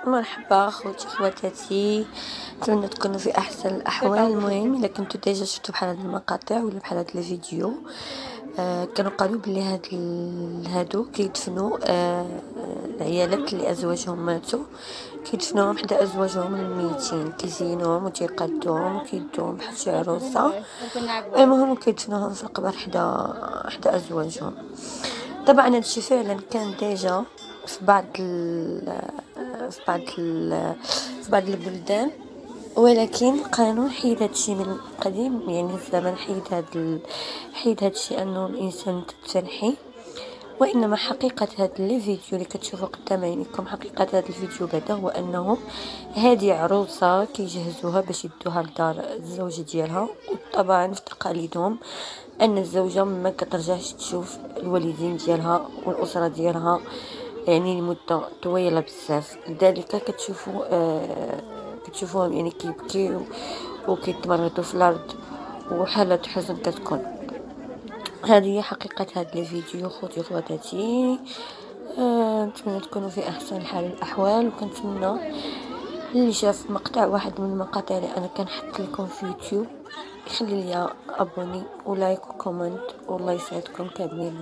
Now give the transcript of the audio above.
مرحبا خوتي خواتاتي، نتمنى تكونوا في احسن الاحوال. المهم الا كنتو ديجا شفتوا بحال هاد المقاطع ولا بحال هاد الفيديو، كانوا قالوا بلي هادو كيدفنوا العيالات اللي ازواجهم ماتوا، كيدفنوهم حدا ازواجهم الميتين، كيزينوهم وتيقادوهم وكيدوهم بحال شي عروسه، المهم كيدفنوهم في القبر حدا ازواجهم. طبعا هادشي فعلا كان ديجا في بعض البلدان، ولكن القانون حيد هادشي من القديم، يعني الزمن حيد هادشي انه الانسان تتنحي. وانما حقيقه هذا الفيديو اللي كتشوفوا قدام عينيكم، حقيقه هذا الفيديو بعدا هو انه هذه عروسه كيجهزوها باش يدوها لدار الزوج ديالها، وطبعا في تقاليدهم ان الزوجه ما كترجعش تشوف الوالدين ديالها والاسره ديالها يعني لمده طويله بزاف، لذلك كتشوفوهم يعني كيبكيو وكيتمرطوا في الارض وحاله حزن كتكون. هذه هي حقيقه هذا الفيديو خوتي خواتاتي. نتمنى تكونوا في احسن الحال الاحوال، وكنتمنى اللي شاف مقطع واحد من المقاطع اللي انا كنحط لكم في يوتيوب يخلي لي ابوني ولايك وكومنت، والله يسعدكم كاملين.